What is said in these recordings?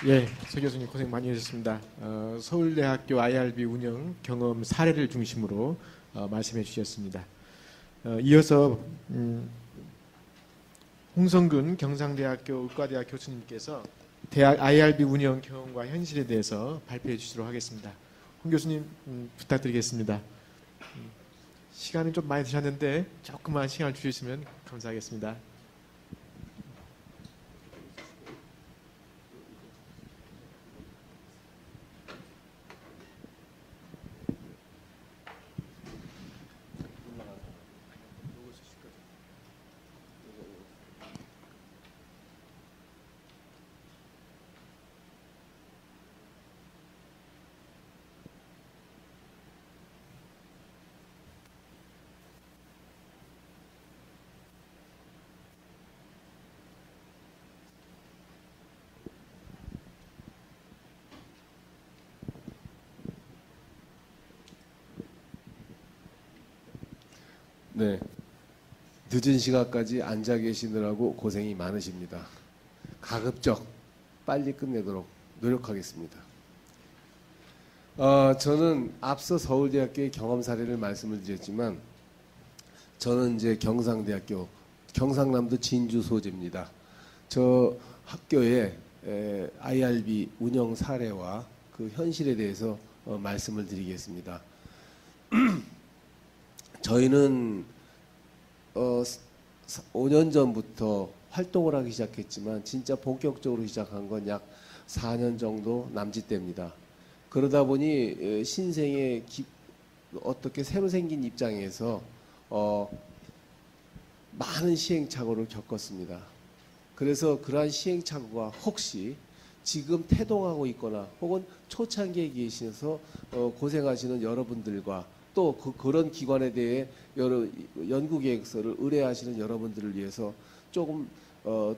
예, 서 교수님 고생 많이 하셨습니다. 서울대학교 IRB 운영 경험 사례를 중심으로 말씀해 주셨습니다. 이어서 홍성근 경상대학교 의과대학 교수님께서 대학 IRB 운영 경험과 현실에 대해서 발표해 주시도록 하겠습니다. 홍 교수님 부탁드리겠습니다. 시간은 좀 많이 드셨는데 조금만 시간을 주시면 감사하겠습니다. 네, 늦은 시간까지 앉아 계시느라고 고생이 많으십니다. 가급적 빨리 끝내도록 노력하겠습니다. 저는 앞서 서울대학교의 경험 사례를 말씀을 드렸지만 저는 이제 경상대학교 경상남도 진주 소재입니다. 저 학교의 IRB 운영 사례와 그 현실에 대해서 말씀을 드리겠습니다. 저희는 5년 전부터 활동을 하기 시작했지만 진짜 본격적으로 시작한 건 약 4년 정도 남짓됩니다. 그러다 보니 신생의 어떻게 새로 생긴 입장에서 많은 시행착오를 겪었습니다. 그래서 그러한 시행착오가 혹시 지금 태동하고 있거나 혹은 초창기에 계셔서 고생하시는 여러분들과 또 그런 기관에 대해 여러 연구계획서를 의뢰하시는 여러분들을 위해서 조금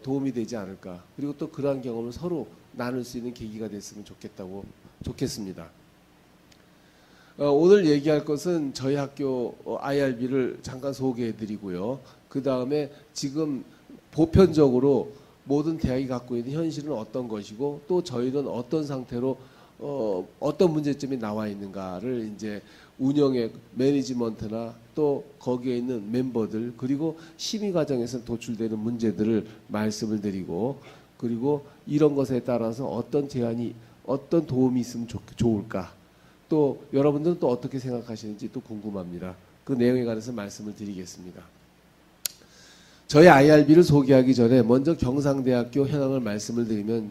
도움이 되지 않을까. 그리고 또 그러한 경험을 서로 나눌 수 있는 계기가 됐으면 좋겠습니다. 오늘 얘기할 것은 저희 학교 IRB를 잠깐 소개해드리고요. 그 다음에 지금 보편적으로 모든 대학이 갖고 있는 현실은 어떤 것이고 또 저희는 어떤 상태로 어떤 문제점이 나와 있는가를 이제 운영의 매니지먼트나 또 거기에 있는 멤버들 그리고 심의 과정에서 도출되는 문제들을 말씀을 드리고 그리고 이런 것에 따라서 어떤 제안이 어떤 도움이 있으면 좋을까 또 여러분들은 또 어떻게 생각하시는지 또 궁금합니다. 그 내용에 관해서 말씀을 드리겠습니다. 저희 IRB를 소개하기 전에 먼저 경상대학교 현황을 말씀을 드리면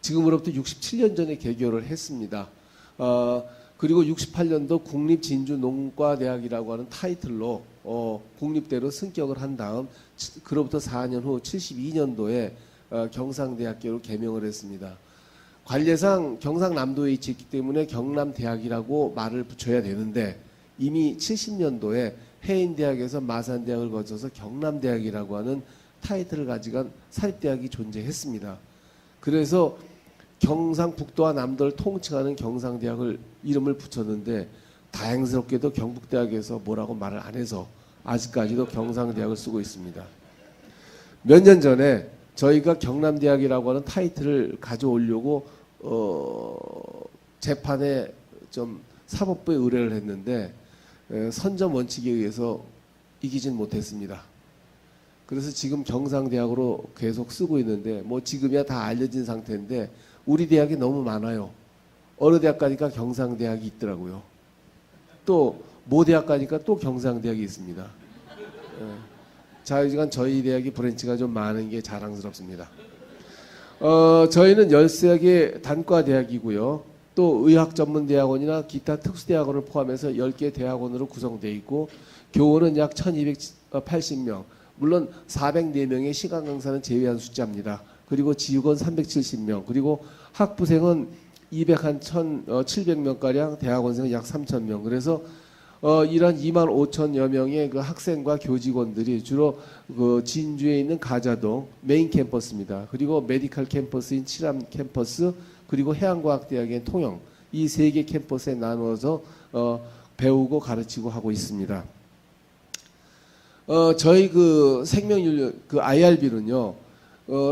지금으로부터 67년 전에 개교를 했습니다. 그리고 68년도 국립진주농과대학이라고 하는 타이틀로 국립대로 승격을 한 다음 그로부터 4년 후 72년도에 경상대학교로 개명을 했습니다. 관례상 경상남도에 있기 때문에 경남대학이라고 말을 붙여야 되는데 이미 70년도에 해인대학에서 마산대학을 거쳐서 경남대학이라고 하는 타이틀을 가지고 사립대학이 존재했습니다. 그래서 경상북도와 남도를 통칭하는 경상대학을 이름을 붙였는데 다행스럽게도 경북대학에서 뭐라고 말을 안 해서 아직까지도 경상대학을 쓰고 있습니다. 몇 년 전에 저희가 경남대학이라고 하는 타이틀을 가져오려고 재판에 좀 사법부에 의뢰를 했는데 선점 원칙에 의해서 이기진 못했습니다. 그래서 지금 경상대학으로 계속 쓰고 있는데 뭐 지금이야 다 알려진 상태인데 우리 대학이 너무 많아요. 어느 대학 가니까 경상대학이 있더라고요. 또 모 대학 가니까 또 경상대학이 있습니다. 자유지간 저희 대학이 브랜치가 좀 많은 게 자랑스럽습니다. 저희는 13개 단과대학이고요. 또 의학전문대학원이나 기타 특수대학원을 포함해서 10개 대학원으로 구성되어 있고 교원은 약 1280명 물론 404명의 시간 강사는 제외한 숫자입니다. 그리고 지육원 370명 그리고 학부생은 700명가량 대학원생은 약 3,000명 그래서 이런 25,000여 명의 그 학생과 교직원들이 주로 그 진주에 있는 가자동 메인 캠퍼스입니다. 그리고 메디컬 캠퍼스인 칠암 캠퍼스 그리고 해양과학대학의 통영 이 세 개 캠퍼스에 나누어서 배우고 가르치고 하고 있습니다. 저희 그 생명윤리 그 IRB는요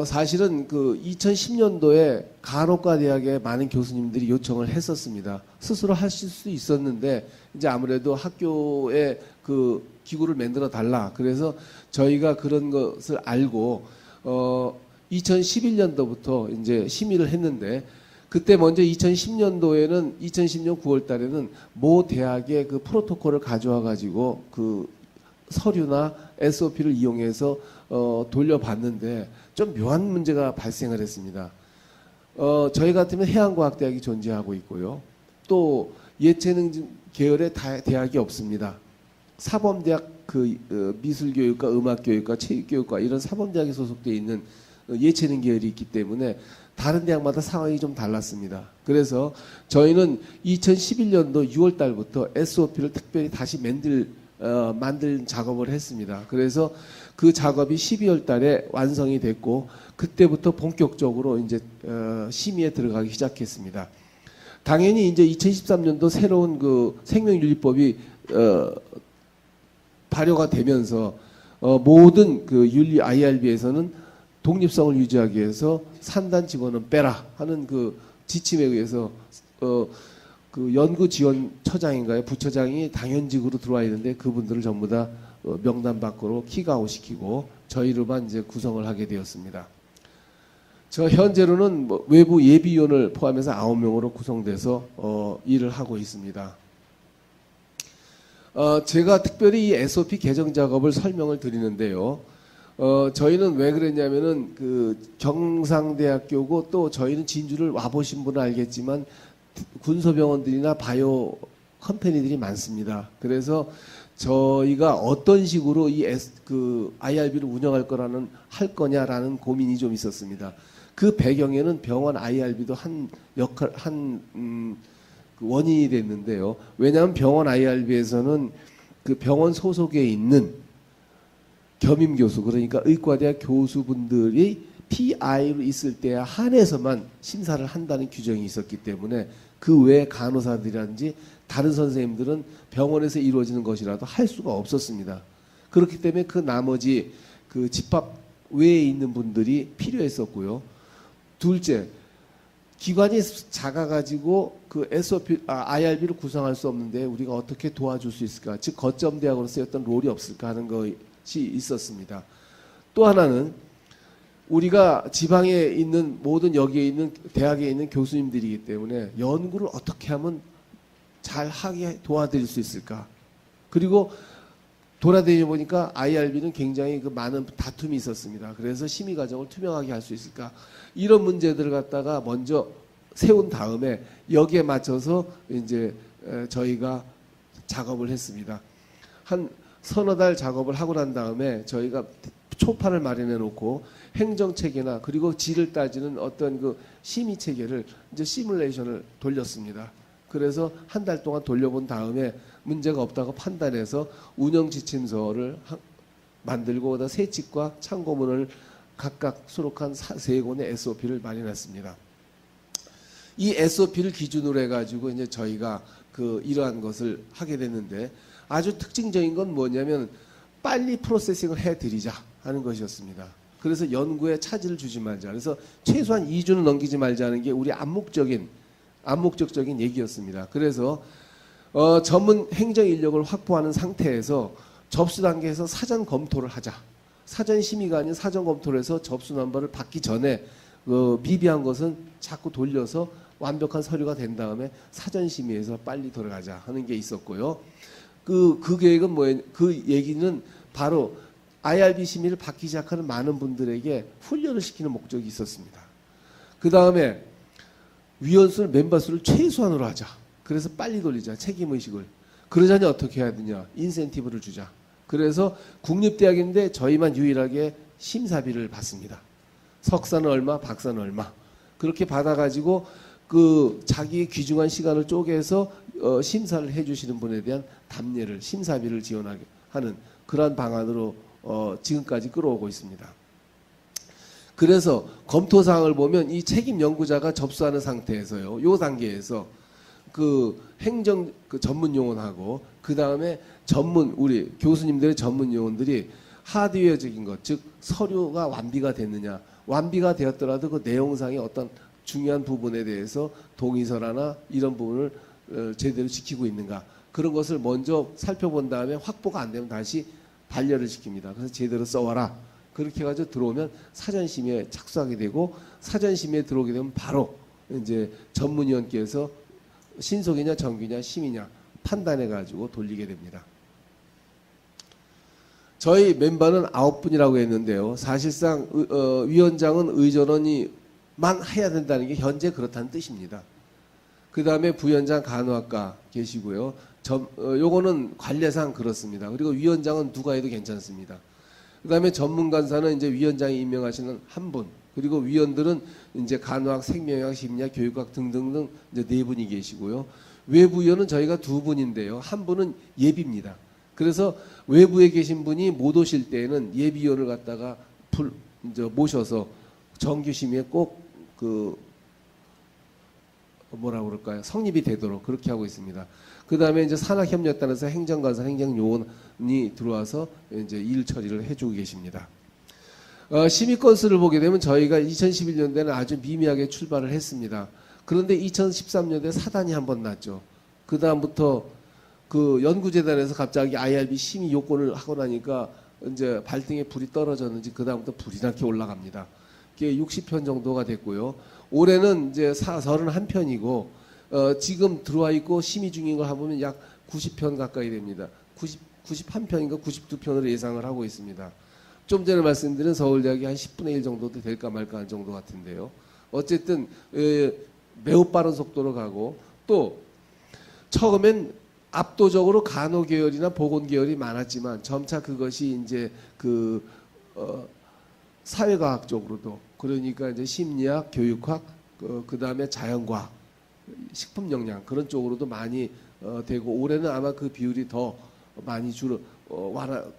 사실은 그 2010년도에 간호과 대학에 많은 교수님들이 요청을 했었습니다. 스스로 하실 수 있었는데 이제 아무래도 학교에 그 기구를 만들어 달라. 그래서 저희가 그런 것을 알고 2011년도부터 이제 심의를 했는데 그때 먼저 2010년도에는 2010년 9월 달에는 모 대학의 그 프로토콜을 가져와 가지고 그 서류나 SOP를 이용해서 돌려봤는데 좀 묘한 문제가 발생을 했습니다. 저희 같으면 해양과학대학이 존재하고 있고요. 또 예체능 계열의 대학이 없습니다. 사범대학 미술교육과 음악교육과 체육교육과 이런 사범대학에 소속되어 있는 예체능 계열이 있기 때문에 다른 대학마다 상황이 좀 달랐습니다. 그래서 저희는 2011년도 6월 달부터 SOP를 특별히 다시 만들 작업을 했습니다. 그래서 그 작업이 12월 달에 완성이 됐고 그때부터 본격적으로 이제 심의에 들어가기 시작했습니다. 당연히 이제 2013년도 새로운 그 생명윤리법이 발효가 되면서 모든 그 윤리 IRB에서는 독립성을 유지하기 위해서 산단 직원은 빼라 하는 그 지침에 의해서 그 연구지원처장인가요? 부처장이 당연직으로 들어와 있는데 그분들을 전부 다 명단 밖으로 킥아웃시키고 저희로만 이제 구성을 하게 되었습니다. 저 현재로는 뭐 외부 예비위원을 포함해서 9명으로 구성돼서 일을 하고 있습니다. 제가 특별히 이 SOP 개정 작업을 설명을 드리는데요. 저희는 왜 그랬냐면은 그 경상대학교고 또 저희는 진주를 와보신 분은 알겠지만 군소병원들이나 바이오 컴퍼니들이 많습니다. 그래서 저희가 어떤 식으로 그 IRB를 운영할 거냐라는 고민이 좀 있었습니다. 그 배경에는 병원 IRB도 그 원인이 됐는데요. 왜냐하면 병원 IRB에서는 그 병원 소속에 있는 겸임 교수, 그러니까 의과대학 교수분들이 PI로 있을 때에 한해서만 심사를 한다는 규정이 있었기 때문에 그 외 간호사들이라든지 다른 선생님들은 병원에서 이루어지는 것이라도 할 수가 없었습니다. 그렇기 때문에 그 나머지 그 집합 외에 있는 분들이 필요했었고요. 둘째, 기관이 작아가지고 그 IRB를 구성할 수 없는데 우리가 어떻게 도와줄 수 있을까? 즉 거점 대학으로서의 어떤 롤이 없을까 하는 것이 있었습니다. 또 하나는 우리가 지방에 있는 모든 여기에 있는 대학에 있는 교수님들이기 때문에 연구를 어떻게 하면 잘 하게 도와드릴 수 있을까? 그리고 돌아다니 보니까 IRB는 굉장히 그 많은 다툼이 있었습니다. 그래서 심의 과정을 투명하게 할 수 있을까? 이런 문제들을 갖다가 먼저 세운 다음에 여기에 맞춰서 이제 저희가 작업을 했습니다. 한 서너 달 작업을 하고 난 다음에 저희가 초판을 마련해 놓고 행정 체계나 그리고 질을 따지는 어떤 그 심의 체계를 이제 시뮬레이션을 돌렸습니다. 그래서 한 달 동안 돌려본 다음에 문제가 없다고 판단해서 운영 지침서를 만들고 그다음 세칙과 참고문을 각각 수록한 3권의 SOP를 마련했습니다. 이 SOP를 기준으로 해가지고 이제 저희가 그 이러한 것을 하게 됐는데 아주 특징적인 건 뭐냐면 빨리 프로세싱을 해드리자 하는 것이었습니다. 그래서 연구에 차질을 주지 말자. 그래서 최소한 2주는 넘기지 말자는 게 우리 암묵적인 얘기였습니다. 그래서 전문 행정 인력을 확보하는 상태에서 접수 단계에서 사전 검토를 하자. 사전 심의가 아닌 사전 검토를 해서 접수 넘버를 받기 전에 미비한 것은 자꾸 돌려서 완벽한 서류가 된 다음에 사전 심의에서 빨리 돌아가자 하는 게 있었고요. 그 계획은 뭐예요? 그 얘기는 바로 IRB 심의를 받기 시작하는 많은 분들에게 훈련을 시키는 목적이 있었습니다. 그 다음에 위원수를 멤버 수를 최소한으로 하자. 그래서 빨리 돌리자. 책임의식을. 그러자니 어떻게 해야 되냐. 인센티브를 주자. 그래서 국립대학인데 저희만 유일하게 심사비를 받습니다. 석사는 얼마, 박사는 얼마. 그렇게 받아가지고 그 자기의 귀중한 시간을 쪼개서 심사를 해주시는 분에 대한 답례를, 심사비를 지원하게 하는 그러한 방안으로 지금까지 끌어오고 있습니다. 그래서 검토 사항을 보면 이 책임 연구자가 접수하는 상태에서요. 요 단계에서 그 행정 그 전문 요원하고 그 다음에 우리 교수님들의 전문 요원들이 하드웨어적인 것, 즉 서류가 완비가 됐느냐, 완비가 되었더라도 그 내용상의 어떤 중요한 부분에 대해서 동의서라나 이런 부분을 제대로 지키고 있는가, 그런 것을 먼저 살펴본 다음에 확보가 안 되면 다시 반려를 시킵니다. 그래서 제대로 써와라. 그렇게 해가지고 들어오면 사전심의에 착수하게 되고, 사전심의에 들어오게 되면 바로 이제 전문위원께서 신속이냐 정규냐 심의냐 판단해가지고 돌리게 됩니다. 저희 멤버는 9분이라고 했는데요. 사실상 위원장은 의전원이만 해야 된다는 게 현재 그렇다는 뜻입니다. 그 다음에 부위원장 간호학과 계시고요. 요거는 관례상 그렇습니다. 그리고 위원장은 누가 해도 괜찮습니다. 그 다음에 전문간사는 이제 위원장이 임명하시는 한 분, 그리고 위원들은 이제 간호학, 생명학, 심리학, 교육학 등등등 이제 4분이 계시고요. 외부위원은 저희가 2분인데요. 한 분은 예비입니다. 그래서 외부에 계신 분이 못 오실 때에는 예비위원을 갖다가 이제 모셔서 정규심의에 꼭 뭐라고 그럴까요? 성립이 되도록 그렇게 하고 있습니다. 그 다음에 이제 산학협력단에서 행정간사, 행정요원이 들어와서 이제 일 처리를 해주고 계십니다. 심의 건수를 보게 되면 저희가 2011년도에는 아주 미미하게 출발을 했습니다. 그런데 2013년도에 사단이 한번 났죠. 그 다음부터 그 연구재단에서 갑자기 IRB 심의 요건을 하고 나니까 이제 발등에 불이 떨어졌는지 그 다음부터 불이 나게 올라갑니다. 그게 60편 정도가 됐고요. 올해는 이제 31편이고 지금 들어와 있고 심의 중인 걸 해보면 약 90편 가까이 됩니다. 91편인가 92편으로 예상을 하고 있습니다. 좀 전에 말씀드린 서울대학이 한 10분의 1 정도도 될까 말까 한 정도 같은데요. 어쨌든 매우 빠른 속도로 가고, 또 처음엔 압도적으로 간호 계열이나 보건 계열이 많았지만 점차 그것이 이제 사회과학 쪽으로도, 그러니까 이제 심리학, 교육학, 그 다음에 자연과학, 식품 영양 그런 쪽으로도 많이 되고, 올해는 아마 그 비율이 더 많이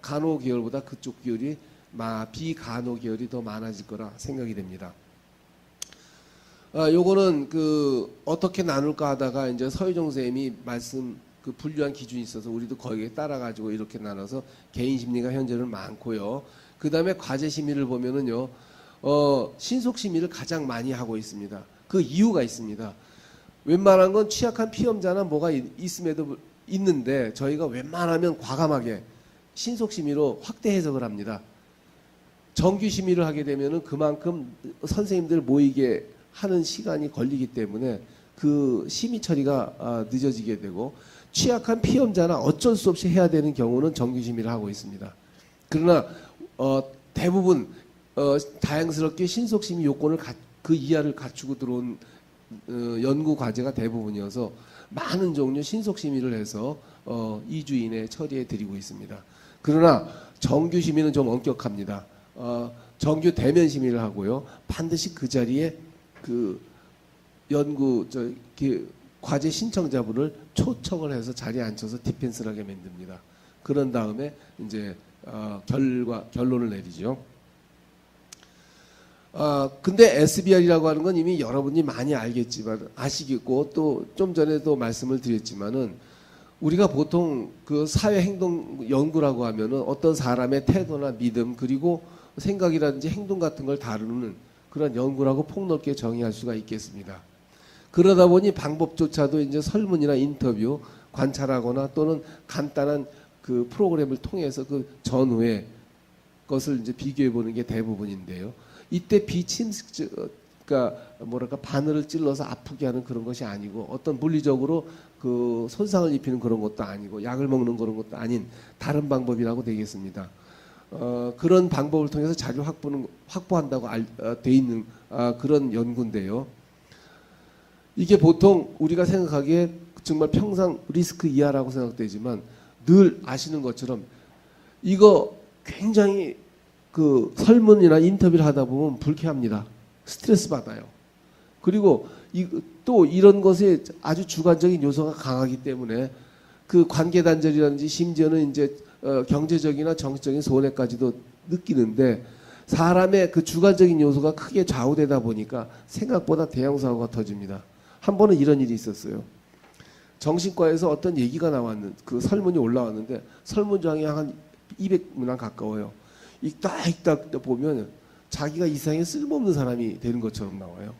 간호 계열보다 그쪽 계열이 비간호 계열이 더 많아질 거라 생각이 됩니다. 요거는 어떻게 나눌까 하다가 이제 서유정 선생님이 분류한 기준이 있어서 우리도 거기에 따라가지고 이렇게 나눠서 개인 심리가 현재는 많고요. 그 다음에 과제 심의를 보면은요, 신속 심의를 가장 많이 하고 있습니다. 그 이유가 있습니다. 웬만한 건 취약한 피험자나 뭐가 있음에도 있는데 저희가 웬만하면 과감하게 신속 심의로 확대 해석을 합니다. 정규 심의를 하게 되면은 그만큼 선생님들 모이게 하는 시간이 걸리기 때문에 그 심의 처리가 늦어지게 되고, 취약한 피험자나 어쩔 수 없이 해야 되는 경우는 정규 심의를 하고 있습니다. 그러나 대부분 다양스럽게 신속 심의 요건을 그 이하를 갖추고 들어온 연구 과제가 대부분이어서 많은 종류 신속 심의를 해서 2주 이내에 처리해 드리고 있습니다. 그러나 정규 심의는 좀 엄격합니다. 정규 대면 심의를 하고요. 반드시 그 자리에 과제 신청자분을 초청을 해서 자리에 앉혀서 디펜스를 하게 만듭니다. 그런 다음에 이제 결론을 내리죠. 근데 SBR이라고 하는 건 이미 여러분이 많이 아시겠고 또 좀 전에도 말씀을 드렸지만은, 우리가 보통 그 사회행동 연구라고 하면은 어떤 사람의 태도나 믿음 그리고 생각이라든지 행동 같은 걸 다루는 그런 연구라고 폭넓게 정의할 수가 있겠습니다. 그러다 보니 방법조차도 이제 설문이나 인터뷰, 관찰하거나 또는 간단한 그 프로그램을 통해서 그 전후의 것을 이제 비교해 보는 게 대부분인데요. 이때 그러니까 바늘을 찔러서 아프게 하는 그런 것이 아니고, 어떤 물리적으로 그 손상을 입히는 그런 것도 아니고, 약을 먹는 그런 것도 아닌 다른 방법이라고 되겠습니다. 그런 방법을 통해서 자료 확보한다고 돼 있는 그런 연구인데요. 이게 보통 우리가 생각하기에 정말 평상 리스크 이하라고 생각되지만, 늘 아시는 것처럼 이거 굉장히 그 설문이나 인터뷰를 하다 보면 불쾌합니다. 스트레스 받아요. 그리고 또 이런 것에 아주 주관적인 요소가 강하기 때문에 그 관계 단절이라든지 심지어는 이제 경제적이나 정치적인 손해까지도 느끼는데, 사람의 그 주관적인 요소가 크게 좌우되다 보니까 생각보다 대형 사고가 터집니다. 한 번은 이런 일이 있었어요. 정신과에서 어떤 얘기가 그 설문이 올라왔는데 설문장이 한 200문항 가까워요. 읽다 보면 자기가 이 세상에 쓸모없는 사람이 되는 것처럼 나와요.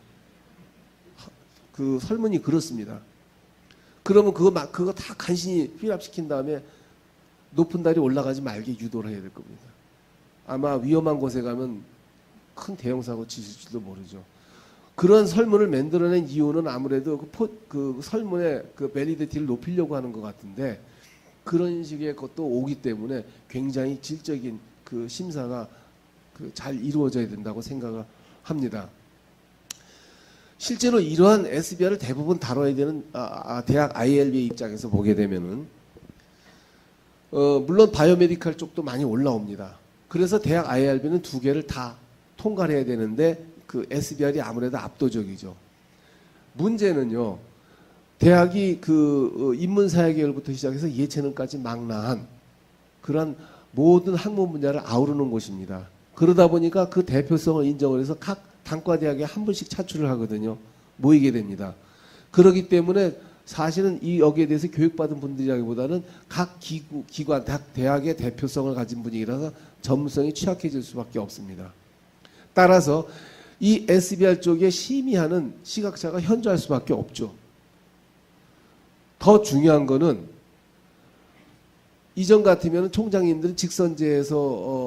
그 설문이 그렇습니다. 그러면 그거 다 간신히 휘랍시킨 다음에 높은 달이 올라가지 말게 유도를 해야 될 겁니다. 아마 위험한 곳에 가면 큰 대형 사고 치실지도 모르죠. 그런 설문을 만들어낸 이유는 아무래도 그 설문의 그 밸리디티를 높이려고 하는 것 같은데, 그런 식의 것도 오기 때문에 굉장히 질적인 그 심사가 잘 이루어져야 된다고 생각을 합니다. 실제로 이러한 SBR을 대부분 다뤄야 되는 대학 ILB의 입장에서 보게 되면은 물론 바이오메디컬 쪽도 많이 올라옵니다. 그래서 대학 IRB는 두 개를 다 통과를 해야 되는데 그 SBR이 아무래도 압도적이죠. 문제는요, 대학이 그 인문사회계열부터 시작해서 예체능까지 망라한 그런 모든 학문 분야를 아우르는 곳입니다. 그러다 보니까 그 대표성을 인정을 해서 각 단과대학에 한 분씩 차출을 하거든요. 모이게 됩니다. 그렇기 때문에 사실은 이 여기에 대해서 교육받은 분들이라기보다는 각 기관, 대학의 대표성을 가진 분위기라서 전문성이 취약해질 수밖에 없습니다. 따라서 이 SBR 쪽에 심의하는 시각차가 현저할 수밖에 없죠. 더 중요한 거는 이전 같으면 총장님들은 직선제에서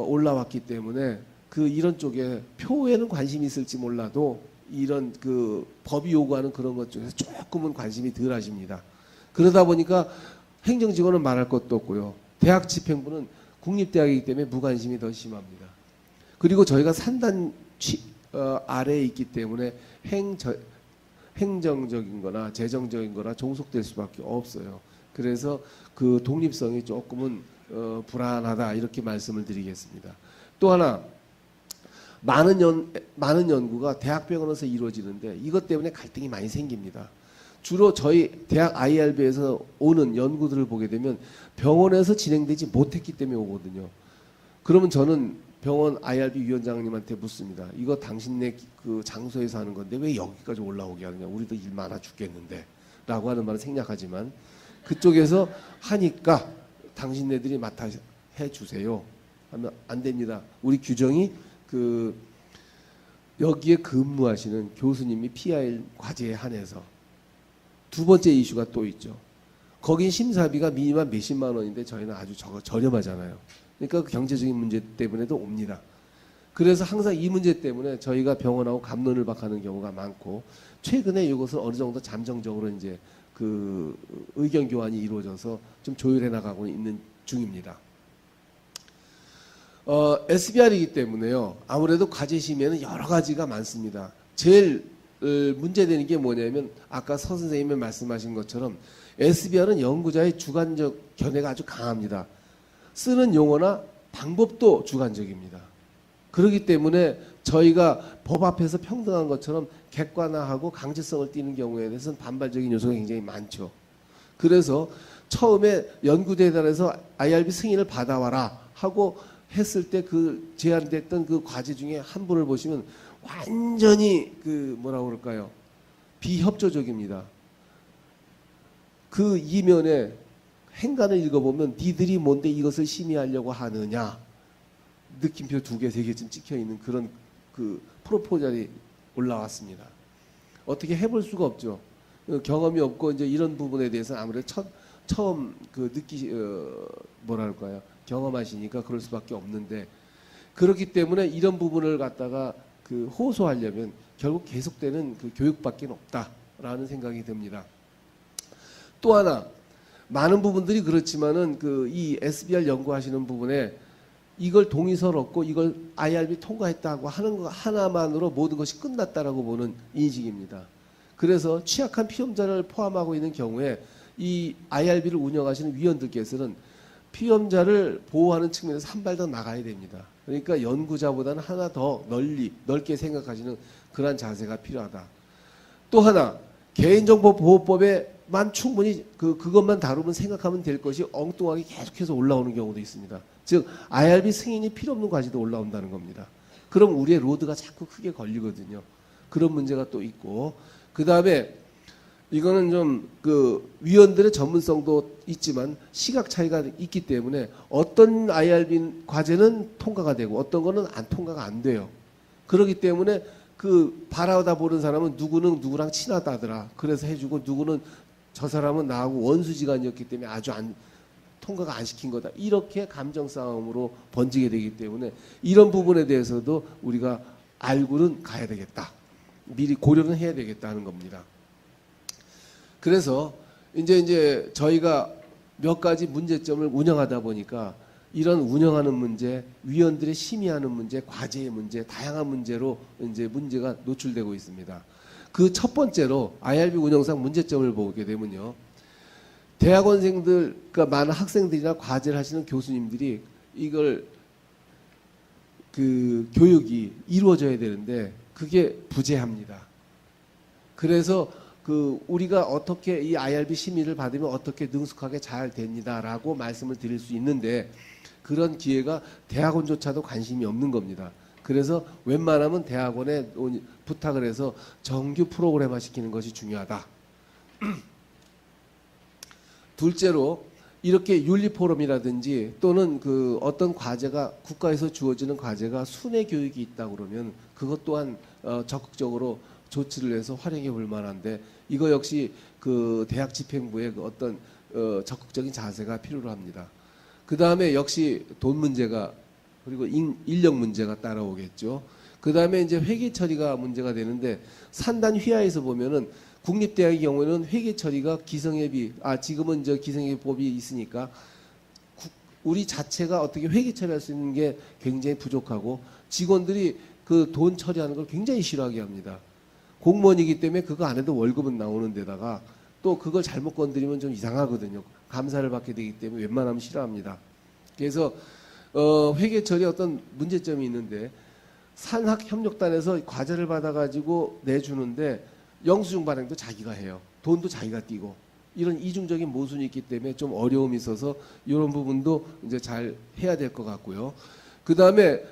올라왔기 때문에 이런 쪽에 표에는 관심이 있을지 몰라도 이런 그 법이 요구하는 그런 것 중에서 조금은 관심이 덜 하십니다. 그러다 보니까 행정직원은 말할 것도 없고요. 대학 집행부는 국립대학이기 때문에 무관심이 더 심합니다. 그리고 저희가 산단 아래에 있기 때문에 행정적인 거나 재정적인 거나 종속될 수밖에 없어요. 그래서 그 독립성이 조금은 불안하다 이렇게 말씀을 드리겠습니다. 또 하나, 많은 연구가 대학병원에서 이루어지는데 이것 때문에 갈등이 많이 생깁니다. 주로 저희 대학 IRB에서 오는 연구들을 보게 되면 병원에서 진행되지 못했기 때문에 오거든요. 그러면 저는 병원 IRB 위원장님한테 묻습니다. 이거 당신네 그 장소에서 하는 건데 왜 여기까지 올라오게 하느냐. 우리도 일 많아 죽겠는데 라고 하는 말은 생략하지만 그쪽에서 하니까 당신네들이 맡아 해주세요 하면 안 됩니다. 우리 규정이 여기에 근무하시는 교수님이 PIL 과제에 한해서. 두 번째 이슈가 또 있죠. 거긴 심사비가 미니멈 몇십만 원인데 저희는 아주 저렴하잖아요. 그러니까 그 경제적인 문제 때문에도 옵니다. 그래서 항상 이 문제 때문에 저희가 병원하고 갑론을 박하는 경우가 많고, 최근에 이것을 어느 정도 잠정적으로 이제 그 의견 교환이 이루어져서 좀 조율해 나가고 있는 중입니다. SBR이기 때문에요. 아무래도 과제 심의에는 여러 가지가 많습니다. 제일 문제되는 게 뭐냐면 아까 서 선생님이 말씀하신 것처럼 SBR은 연구자의 주관적 견해가 아주 강합니다. 쓰는 용어나 방법도 주관적입니다. 그렇기 때문에 저희가 법 앞에서 평등한 것처럼 객관화하고 강제성을 띠는 경우에 대해서는 반발적인 요소가 굉장히 많죠. 그래서 처음에 연구대단에서 IRB 승인을 받아와라 하고 했을 때 그 제안됐던 그 과제 중에 한 분을 보시면 완전히 뭐라고 그럴까요? 비협조적입니다. 그 이면에 행간을 읽어보면 니들이 뭔데 이것을 심의하려고 하느냐, 느낌표 2개, 3개쯤 찍혀있는 그런 그 프로포절이 올라왔습니다. 어떻게 해볼 수가 없죠. 경험이 없고 이제 이런 부분에 대해서는 아무래도 처음 뭐랄까요, 경험하시니까 그럴 수밖에 없는데, 그렇기 때문에 이런 부분을 갖다가 호소하려면 결국 계속되는 교육밖에 없다라는 생각이 듭니다. 또 하나, 많은 부분들이 그렇지만은 이 SBR 연구하시는 부분에 이걸 동의서를 얻고 이걸 IRB 통과했다고 하는 거 하나만으로 모든 것이 끝났다라고 보는 인식입니다. 그래서 취약한 피험자를 포함하고 있는 경우에 이 IRB를 운영하시는 위원들께서는 피험자를 보호하는 측면에서 한 발 더 나가야 됩니다. 그러니까 연구자보다는 하나 더 넓게 생각하시는 그러한 자세가 필요하다. 또 하나, 개인정보보호법에만 충분히 그것만 다루면 생각하면 될 것이 엉뚱하게 계속해서 올라오는 경우도 있습니다. 즉 IRB 승인이 필요 없는 과제도 올라온다는 겁니다. 그럼 우리의 로드가 자꾸 크게 걸리거든요. 그런 문제가 또 있고, 그 다음에 이거는 좀 위원들의 전문성도 있지만 시각 차이가 있기 때문에 어떤 IRB 과제는 통과가 되고 어떤 거는 통과가 안 돼요. 그렇기 때문에 그 바라다 보는 사람은 누구는 누구랑 친하다더라. 그래서 해주고 누구는 저 사람은 나하고 원수지간이었기 때문에 아주 통과가 안 시킨 거다. 이렇게 감정 싸움으로 번지게 되기 때문에 이런 부분에 대해서도 우리가 알고는 가야 되겠다. 미리 고려는 해야 되겠다 하는 겁니다. 그래서 이제 저희가 몇 가지 문제점을 운영하다 보니까 이런 운영하는 문제, 위원들의 심의하는 문제, 과제의 문제, 다양한 문제로 이제 문제가 노출되고 있습니다. 그 첫 번째로 IRB 운영상 문제점을 보게 되면요. 대학원생들, 그러니까 많은 학생들이나 과제를 하시는 교수님들이 이걸 그 교육이 이루어져야 되는데 그게 부재합니다. 그래서 그 우리가 어떻게 이 IRB 심의를 받으면 어떻게 능숙하게 잘 됩니다라고 말씀을 드릴 수 있는데 그런 기회가 대학원조차도 관심이 없는 겁니다. 그래서 웬만하면 대학원에 부탁을 해서 정규 프로그램화 시키는 것이 중요하다. 둘째로 이렇게 윤리 포럼이라든지 또는 그 어떤 과제가 국가에서 주어지는 과제가 순회 교육이 있다 그러면 그것 또한 적극적으로 조치를 해서 활용해 볼 만한데 이거 역시 그 대학 집행부의 그 어떤 적극적인 자세가 필요로 합니다. 그 다음에 역시 돈 문제가 그리고 인력 문제가 따라오겠죠. 그 다음에 이제 회계 처리가 문제가 되는데 산단 휘하에서 보면은 국립대학의 경우에는 회계 처리가 기성예비, 지금은 저 기성예비법이 있으니까 우리 자체가 어떻게 회계 처리할 수 있는 게 굉장히 부족하고 직원들이 그 돈 처리하는 걸 굉장히 싫어하게 합니다. 공무원이기 때문에 그거 안 해도 월급은 나오는 데다가 또 그걸 잘못 건드리면 좀 이상하거든요. 감사를 받게 되기 때문에 웬만하면 싫어합니다. 그래서 회계 처리 어떤 문제점이 있는데 산학협력단에서 과제를 받아가지고 내주는데 영수증 발행도 자기가 해요. 돈도 자기가 띄고 이런 이중적인 모순이 있기 때문에 좀 어려움이 있어서 이런 부분도 이제 잘 해야 될 것 같고요. 그 다음에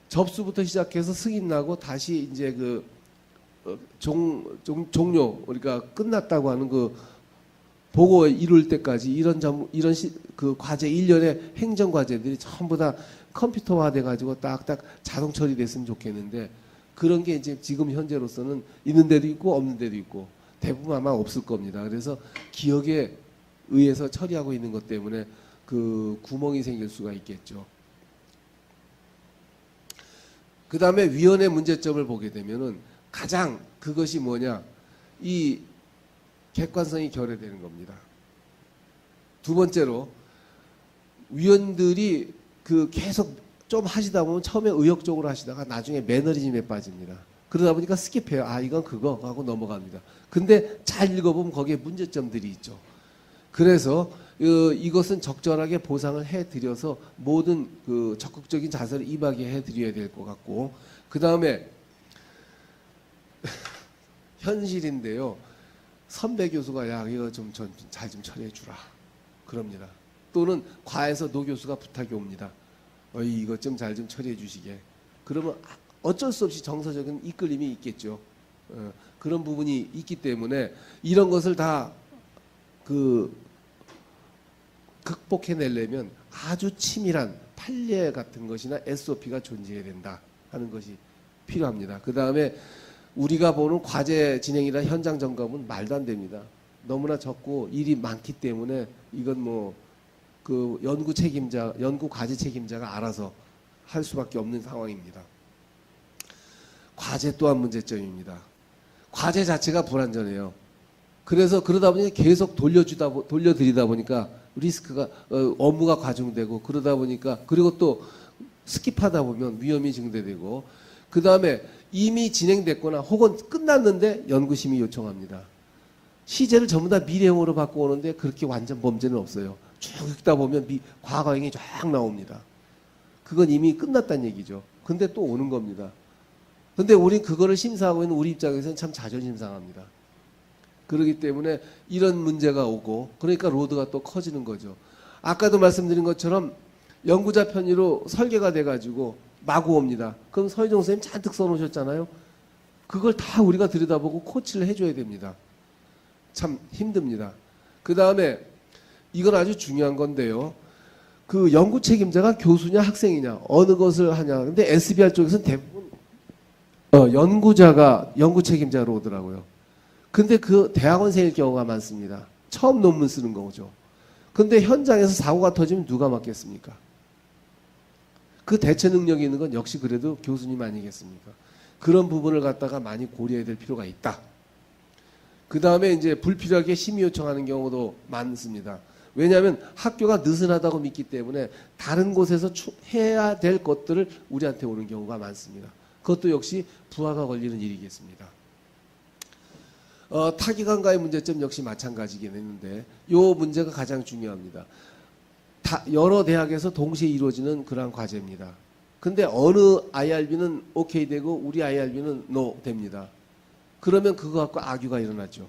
접수부터 시작해서 승인 나고 다시 이제 그 종료 그러니까 끝났다고 하는 그 보고에 이룰 때까지 그 과제 일련의 행정 과제들이 전부 다 컴퓨터화 돼가지고 딱딱 자동 처리됐으면 좋겠는데 그런 게 이제 지금 현재로서는 있는 데도 있고 없는 데도 있고 대부분 아마 없을 겁니다. 그래서 기억에 의해서 처리하고 있는 것 때문에 그 구멍이 생길 수가 있겠죠. 그 다음에 위원회 문제점을 보게 되면은 가장 그것이 뭐냐 이 객관성이 결여되는 겁니다. 두 번째로 위원들이 그 계속 좀 하시다 보면 처음에 의욕적으로 하시다가 나중에 매너리즘에 빠집니다. 그러다 보니까 스킵해요. 이건 그거 하고 넘어갑니다. 근데 잘 읽어보면 거기에 문제점들이 있죠. 그래서 이것은 적절하게 보상을 해드려서 모든 그 적극적인 자세를 임하게 해드려야 될 것 같고 그 다음에 현실인데요. 선배 교수가 야 이거 좀 잘 좀 처리해 주라 그럽니다. 또는 과에서 노 교수가 부탁이 옵니다. 이것 좀 잘 좀 처리해 주시게. 그러면 어쩔 수 없이 정서적인 이끌림이 있겠죠. 그런 부분이 있기 때문에 이런 것을 다 그 극복해내려면 아주 치밀한 판례 같은 것이나 SOP가 존재해야 된다 하는 것이 필요합니다. 그 다음에 우리가 보는 과제 진행이나 현장 점검은 말도 안 됩니다. 너무나 적고 일이 많기 때문에 이건 뭐 그 연구 과제 책임자가 알아서 할 수밖에 없는 상황입니다. 과제 또한 문제점입니다. 과제 자체가 불완전해요. 그래서 그러다 보니 계속 돌려드리다 보니까 리스크가 업무가 과중되고 그러다 보니까 그리고 또 스킵하다 보면 위험이 증대되고 그 다음에 이미 진행됐거나 혹은 끝났는데 연구심의 요청합니다. 시제를 전부 다 미래형으로 바꿔오는데 그렇게 완전 범죄는 없어요. 쭉 읽다 보면 과거형이 쫙 나옵니다. 그건 이미 끝났다는 얘기죠. 근데 또 오는 겁니다. 근데 우린 그거를 심사하고 있는 우리 입장에서는 참 자존심 상합니다. 그렇기 때문에 이런 문제가 오고 그러니까 로드가 또 커지는 거죠. 아까도 말씀드린 것처럼 연구자 편의로 설계가 돼가지고 마구 옵니다. 그럼 서희정 선생님 잔뜩 써놓으셨잖아요. 그걸 다 우리가 들여다보고 코치를 해줘야 됩니다. 참 힘듭니다. 그 다음에 이건 아주 중요한 건데요. 그 연구 책임자가 교수냐 학생이냐 어느 것을 하냐. 근데 SBR 쪽에서는 대부분 연구자가 연구 책임자로 오더라고요. 근데 그 대학원생일 경우가 많습니다. 처음 논문 쓰는 거죠. 근데 현장에서 사고가 터지면 누가 맡겠습니까? 그 대처 능력이 있는 건 역시 그래도 교수님 아니겠습니까? 그런 부분을 갖다가 많이 고려해야 될 필요가 있다. 그 다음에 이제 불필요하게 심의 요청하는 경우도 많습니다. 왜냐하면 학교가 느슨하다고 믿기 때문에 다른 곳에서 해야 될 것들을 우리한테 오는 경우가 많습니다. 그것도 역시 부하가 걸리는 일이겠습니다. 타기관과의 문제점 역시 마찬가지긴 했는데 이 문제가 가장 중요합니다. 여러 대학에서 동시에 이루어지는 그러한 과제입니다. 근데 어느 IRB는 오케이 되고 우리 IRB는 노 됩니다. 그러면 그거 갖고 악유가 일어나죠.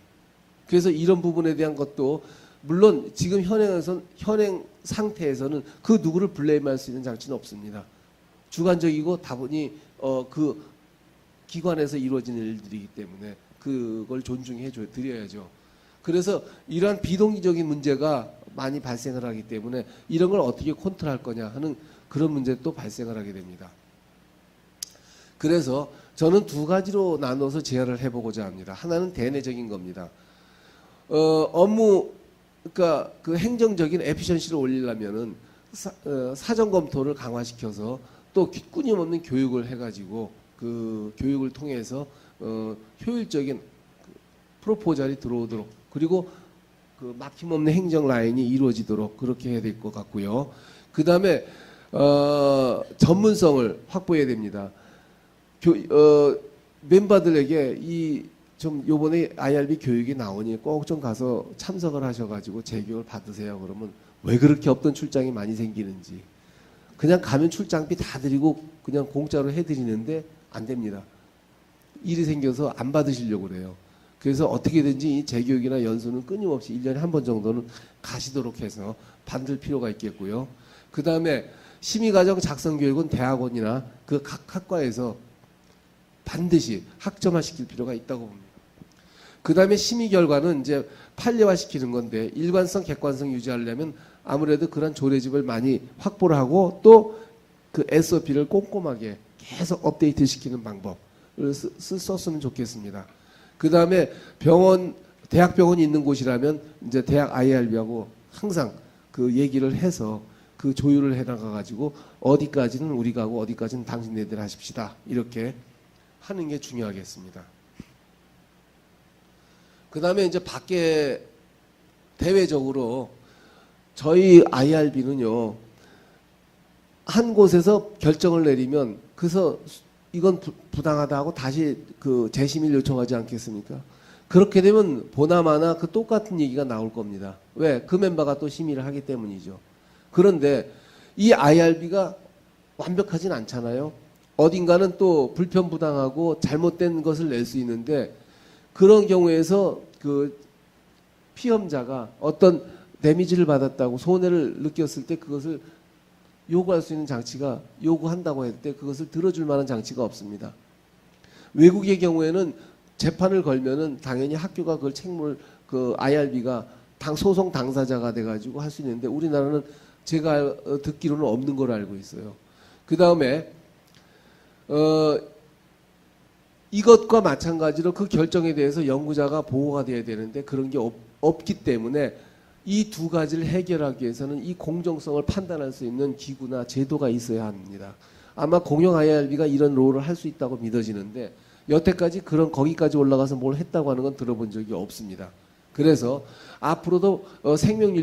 그래서 이런 부분에 대한 것도 물론 지금 현행 상태에서는 그 누구를 블레임할 수 있는 장치는 없습니다. 주관적이고 다분히 그 기관에서 이루어지는 일들이기 때문에 그걸 존중해 드려야죠. 그래서 이러한 비동기적인 문제가 많이 발생을 하기 때문에 이런 걸 어떻게 컨트롤할 거냐 하는 그런 문제도 발생을 하게 됩니다. 그래서 저는 두 가지로 나눠서 제안을 해보고자 합니다. 하나는 대내적인 겁니다. 업무, 그러니까 그 행정적인 에피션시를 올리려면은 사전 검토를 강화시켜서 또 끊임없는 교육을 해가지고 그 교육을 통해서 효율적인 프로포절이 들어오도록 그리고 그 막힘없는 행정 라인이 이루어지도록 그렇게 해야 될 것 같고요. 그 다음에 전문성을 확보해야 됩니다. 멤버들에게 좀 요번에 IRB 교육이 나오니 꼭 좀 가서 참석을 하셔가지고 재교육을 받으세요. 그러면 왜 그렇게 없던 출장이 많이 생기는지 그냥 가면 출장비 다 드리고 그냥 공짜로 해드리는데 안 됩니다. 일이 생겨서 안 받으시려고 그래요. 그래서 어떻게든지 이 재교육이나 연수는 끊임없이 1년에 한 번 정도는 가시도록 해서 받을 필요가 있겠고요. 그 다음에 심의과정 작성교육은 대학원이나 그 각 학과에서 반드시 학점화시킬 필요가 있다고 봅니다. 그 다음에 심의 결과는 이제 판례화시키는 건데 일관성, 객관성 유지하려면 아무래도 그런 조례집을 많이 확보를 하고 또 그 SOP를 꼼꼼하게 계속 업데이트 시키는 방법을 썼으면 좋겠습니다. 그 다음에 대학병원이 있는 곳이라면 이제 대학 IRB하고 항상 그 얘기를 해서 그 조율을 해나가가지고 어디까지는 우리가 하고 어디까지는 당신네들 하십시다. 이렇게 하는 게 중요하겠습니다. 그 다음에 이제 밖에 대외적으로 저희 IRB는요, 한 곳에서 결정을 내리면 그래서 이건 부당하다 하고 다시 그 재심의를 요청하지 않겠습니까? 그렇게 되면 보나마나 그 똑같은 얘기가 나올 겁니다. 왜? 그 멤버가 또 심의를 하기 때문이죠. 그런데 이 IRB가 완벽하진 않잖아요. 어딘가는 또 불편부당하고 잘못된 것을 낼 수 있는데 그런 경우에서 그 피험자가 어떤 데미지를 받았다고 손해를 느꼈을 때 그것을 요구할 수 있는 장치가 요구한다고 할 때 그것을 들어줄 만한 장치가 없습니다. 외국의 경우에는 재판을 걸면은 당연히 학교가 그걸 책임을 그 IRB가 소송 당사자가 돼가지고 할 수 있는데 우리나라는 제가 듣기로는 없는 걸 알고 있어요. 그 다음에 이것과 마찬가지로 그 결정에 대해서 연구자가 보호가 돼야 되는데 그런 게 없기 때문에 이 두 가지를 해결하기 위해서는 이 공정성을 판단할 수 있는 기구나 제도가 있어야 합니다. 아마 공영 IRB가 이런 롤을 할 수 있다고 믿어지는데 여태까지 거기까지 올라가서 뭘 했다고 하는 건 들어본 적이 없습니다. 그래서 앞으로도 생명윤리